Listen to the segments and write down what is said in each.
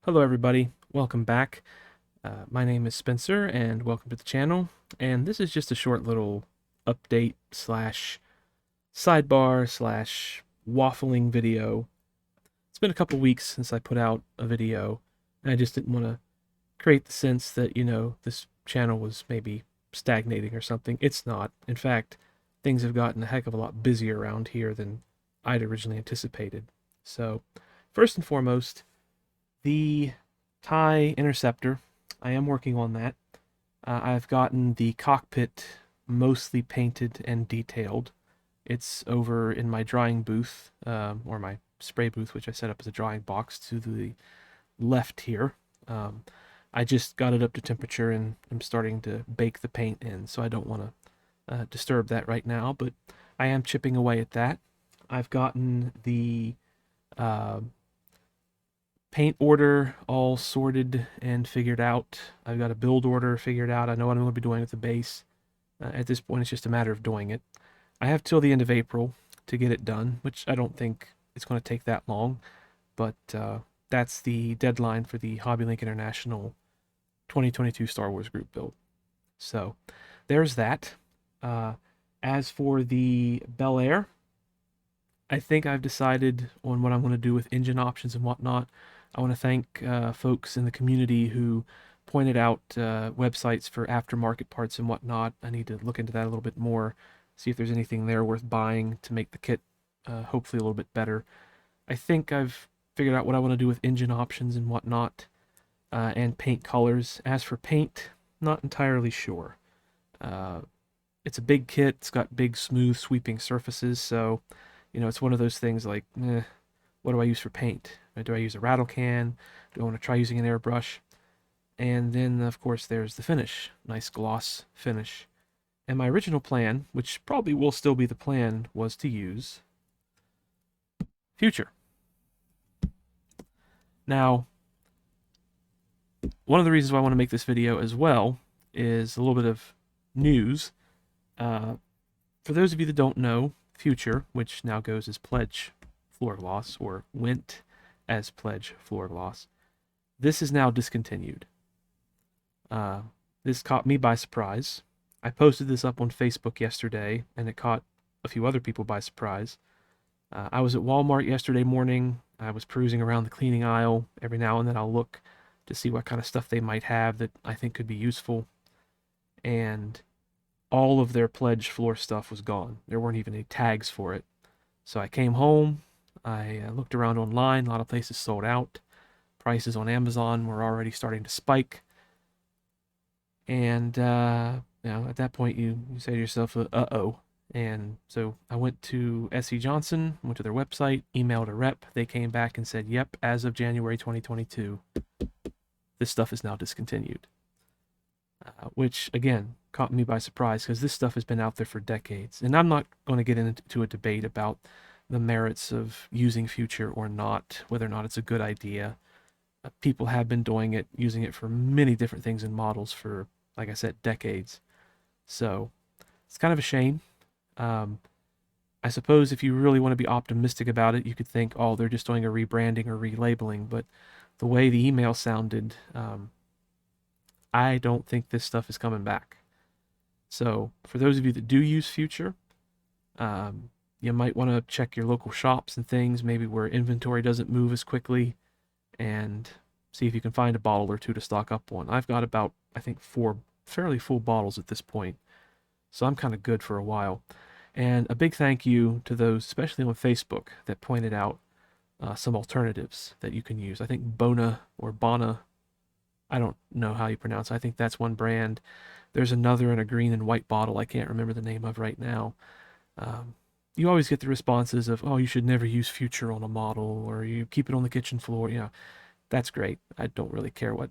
Hello everybody, welcome back. My name is Spencer and welcome to the channel. And this is just a short little update slash sidebar slash waffling video. It's been a couple weeks since I put out a video, and I just didn't want to create the sense that, this channel was maybe stagnating or something. It's not. In fact, things have gotten a heck of a lot busier around here than I'd originally anticipated. So, first and foremost, the tie interceptor, I am working on that. I've gotten the cockpit mostly painted and detailed. It's over in my drying booth, or my spray booth, which I set up as a drying box to the left here. Um, I just got it up to temperature and I'm starting to bake the paint in, so I don't want to disturb that right now, but I am chipping away at that. I've gotten the uh, paint order all sorted and figured out. I've got a build order figured out. I know what I'm going to be doing with the base. At this point, it's just a matter of doing it. I have till the end of April to get it done, which I don't think it's going to take that long, but that's the deadline for the HobbyLink International 2022 Star Wars group build. So there's that. As for the Bel Air, I think I've decided on what I'm going to do with engine options and whatnot. I want to thank folks in the community who pointed out websites for aftermarket parts and whatnot. I need to look into that a little bit more, see if there's anything there worth buying to make the kit hopefully a little bit better. I think I've figured out what I want to do with engine options and whatnot, and paint colors. As for paint, not entirely sure. Uh, it's a big kit. It's got big, smooth, sweeping surfaces, so it's one of those things like, what do I use for paint? Do I use a rattle can? Do I want to try using an airbrush? And then, of course, there's the finish. Nice gloss finish. And my original plan, which probably will still be the plan, was to use Future. Now, one of the reasons why I want to make this video as well is a little bit of news. For those of you that don't know, Future, which now goes as Pledge Floor Gloss, or went as Pledge Floor Gloss, this is now discontinued. This caught me by surprise. I posted this up on Facebook yesterday, and it caught a few other people by surprise. I was at Walmart yesterday morning. I was perusing around the cleaning aisle. Every now and then I'll look to see what kind of stuff they might have that I think could be useful. And all of their Pledge floor stuff was gone. There weren't even any tags for it. So I came home. I looked around online. A lot of places sold out. Prices on Amazon were already starting to spike. And at that point, you say to yourself, uh-oh. And so I went to SC Johnson, went to their website, emailed a rep. They came back and said, yep, as of January 2022, this stuff is now discontinued. Which, again, caught me by surprise because this stuff has been out there for decades. And I'm not going to get into a debate about the merits of using Future or not, whether or not it's a good idea. People have been doing it, using it for many different things and models for, like I said, decades. So it's kind of a shame. I suppose if you really want to be optimistic about it, you could think, oh, they're just doing a rebranding or relabeling. But the way the email sounded, I don't think this stuff is coming back. So for those of you that do use Future, you might want to check your local shops and things, maybe where inventory doesn't move as quickly, and see if you can find a bottle or two to stock up on. I've got about, I think, 4 fairly full bottles at this point, so I'm kind of good for a while. And a big thank you to those, especially on Facebook, that pointed out some alternatives that you can use. I think Bona or Bana, I don't know how you pronounce it. I think that's one brand. There's another in a green and white bottle I can't remember the name of right now. You always get the responses of, oh, you should never use Future on a model, or you keep it on the kitchen floor. That's great. I don't really care what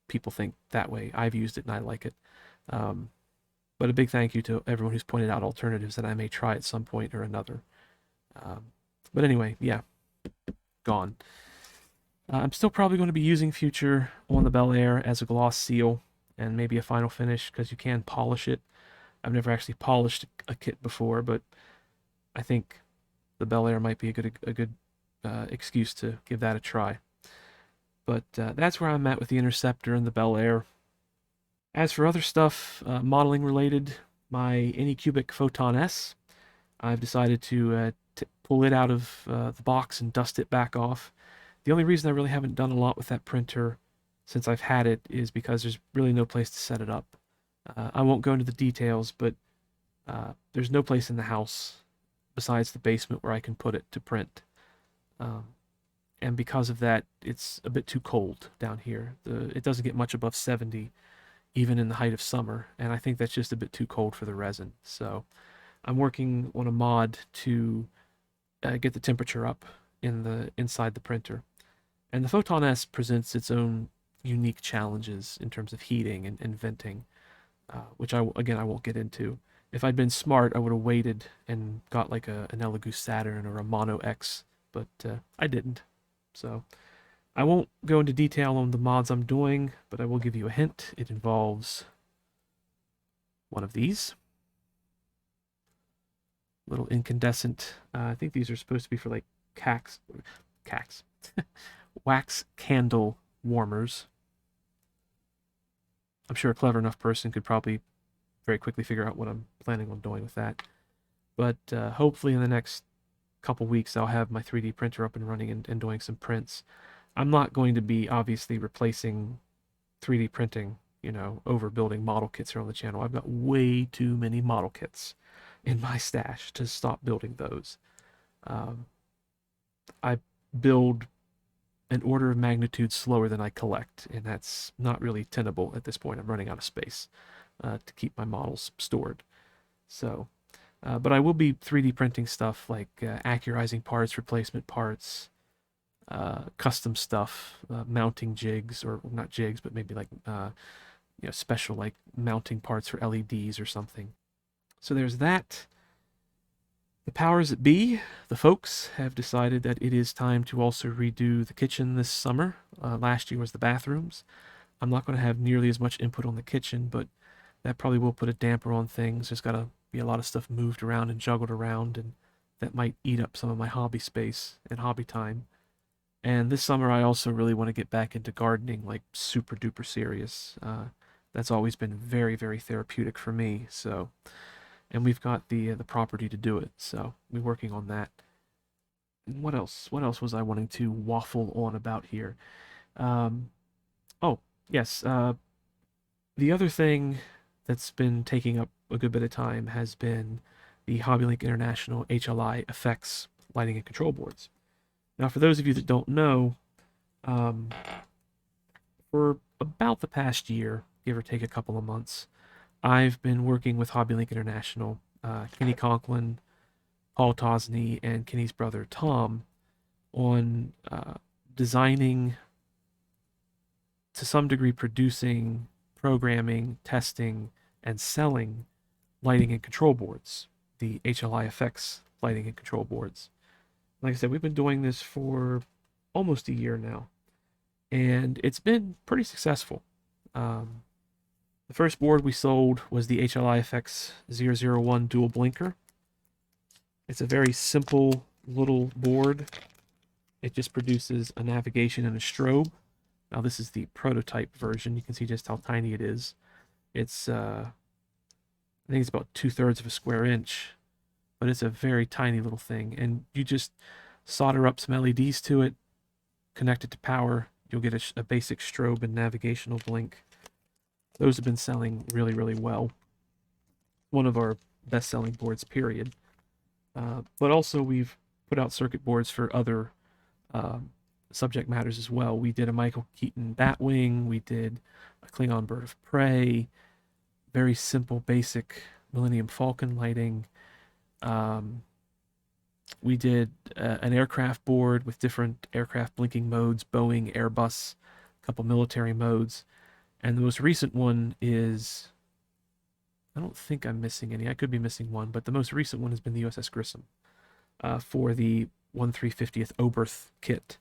people think that way. I've used it and I like it. But a big thank you to everyone who's pointed out alternatives that I may try at some point or another. But anyway, yeah, gone. I'm still probably going to be using Future on the Bel Air as a gloss seal and maybe a final finish because you can polish it. I've never actually polished a kit before, but I think the Bel Air might be a good excuse to give that a try. But that's where I'm at with the Interceptor and the Bel Air. As for other stuff, modeling related, my Anycubic Photon-S, I've decided to pull it out of the box and dust it back off. The only reason I really haven't done a lot with that printer since I've had it is because there's really no place to set it up. I won't go into the details, but there's no place in the house besides the basement where I can put it to print. Um, and because of that, it's a bit too cold down here. It doesn't get much above 70, even in the height of summer, and I think that's just a bit too cold for the resin. So I'm working on a mod to get the temperature up inside the printer. And the Photon-S presents its own unique challenges in terms of heating and venting, which again I won't get into. If I'd been smart, I would have waited and got like an Elegoo Saturn or a Mono X, but I didn't. So I won't go into detail on the mods I'm doing, but I will give you a hint. It involves one of these little incandescent. I think these are supposed to be for like wax candle warmers. I'm sure a clever enough person could probably very quickly figure out what I'm planning on doing with that. But hopefully in the next couple weeks I'll have my 3D printer up and running and doing some prints. I'm not going to be obviously replacing 3D printing, over building model kits here on the channel. I've got way too many model kits in my stash to stop building those. I build an order of magnitude slower than I collect, and that's not really tenable at this point. I'm running out of space to keep my models stored. So, but I will be 3D printing stuff like accurizing parts, replacement parts, custom stuff, mounting jigs, or not jigs, but maybe like special like mounting parts for LEDs or something. So there's that. The powers that be, the folks, have decided that it is time to also redo the kitchen this summer. Last year was the bathrooms. I'm not going to have nearly as much input on the kitchen, but that probably will put a damper on things. There's got to be a lot of stuff moved around and juggled around, and that might eat up some of my hobby space and hobby time. And this summer, I also really want to get back into gardening, like super duper serious. That's always been very, very therapeutic for me. So, and we've got the property to do it, so we're working on that. And what else? What else was I wanting to waffle on about here? Oh, yes. The other thing that's been taking up a good bit of time has been the HobbyLink International HLIFX lighting and control boards. Now, for those of you that don't know, for about the past year, give or take a couple of months, I've been working with HobbyLink International, Kenny Conklin, Paul Tosney, and Kenny's brother Tom on designing, to some degree producing, programming, testing, and selling lighting and control boards, the HLIFX lighting and control boards. Like I said, we've been doing this for almost a year now, and it's been pretty successful. The first board we sold was the HLIFX 001 dual blinker. It's a very simple little board. It just produces a navigation and a strobe. Now this is the prototype version. You can see just how tiny it is. It's, I think it's about 2/3 of a square inch, but it's a very tiny little thing. And you just solder up some LEDs to it, connect it to power. You'll get a basic strobe and navigational blink. Those have been selling really, really well. One of our best-selling boards, period. But also we've put out circuit boards for other subject matters as well. We did a Michael Keaton Batwing. We did a Klingon Bird of Prey. Very simple, basic Millennium Falcon lighting. We did an aircraft board with different aircraft blinking modes, Boeing, Airbus, a couple military modes. And the most recent one is, I don't think I'm missing any. I could be missing one, but the most recent one has been the USS Grissom for the 1/350th Oberth kit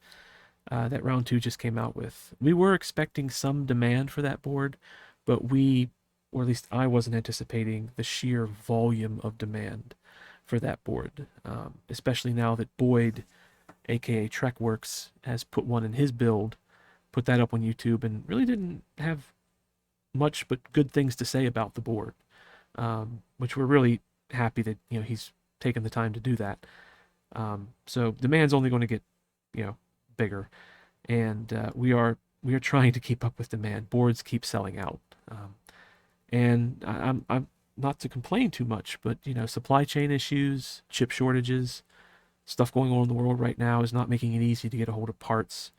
that Round 2 just came out with. We were expecting some demand for that board, but or at least I wasn't anticipating the sheer volume of demand for that board, especially now that Boyd, aka Trekworks, has put one in his build, put that up on YouTube and really didn't have much but good things to say about the board, which we're really happy that he's taken the time to do that. So demand's only going to get bigger, and we are trying to keep up with demand. Boards keep selling out, and I'm not to complain too much, but supply chain issues, chip shortages, stuff going on in the world right now is not making it easy to get a hold of parts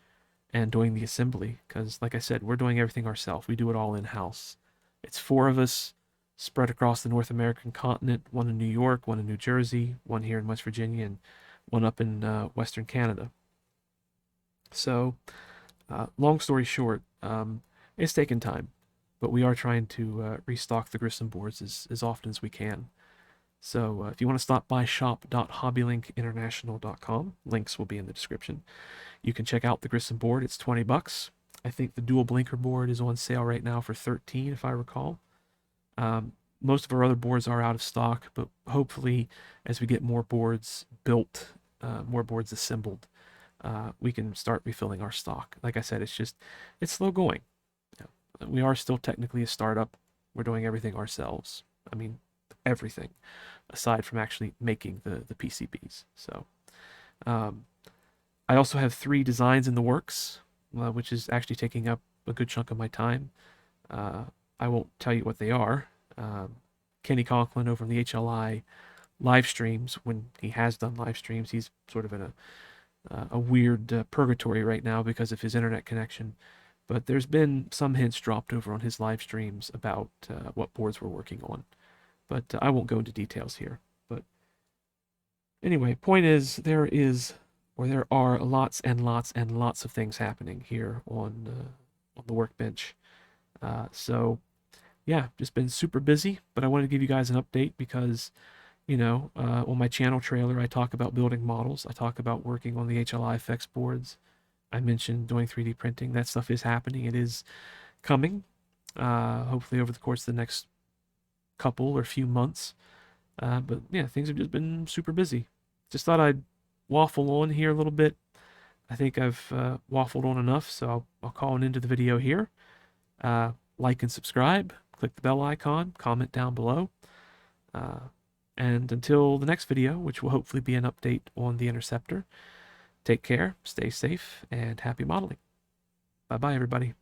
and doing the assembly. Because, like I said, we're doing everything ourselves. We do it all in house. It's 4 of us spread across the North American continent. One in New York, one in New Jersey, one here in West Virginia, and one up in Western Canada. So, long story short, it's taken time, but we are trying to restock the Grissom boards as often as we can. So if you want to stop by shop.hobbylinkinternational.com, links will be in the description. You can check out the Grissom board. It's $20. I think the dual blinker board is on sale right now for $13, if I recall. Most of our other boards are out of stock, but hopefully as we get more boards built, more boards assembled, we can start refilling our stock. Like I said, it's slow going. We are still technically a startup. We're doing everything ourselves. I mean, everything, aside from actually making the PCBs. So, I also have 3 designs in the works, which is actually taking up a good chunk of my time. I won't tell you what they are. Kenny Conklin over in the HLI live streams, when he has done live streams, he's sort of in a weird purgatory right now because of his internet connection. But there's been some hints dropped over on his live streams about what boards we're working on. But I won't go into details here. But anyway, point is, there are lots and lots and lots of things happening here on the workbench. So yeah, just been super busy, but I wanted to give you guys an update because, on my channel trailer, I talk about building models. I talk about working on the HLIFX boards. I mentioned doing 3D printing. That stuff is happening. It is coming, hopefully over the course of the next couple or few months. But yeah, things have just been super busy. Just thought I'd waffle on here a little bit. I think I've waffled on enough, so I'll call an end to the video here. Like and subscribe, click the bell icon, comment down below. And until the next video, which will hopefully be an update on the Interceptor, take care, stay safe, and happy modeling. Bye-bye, everybody.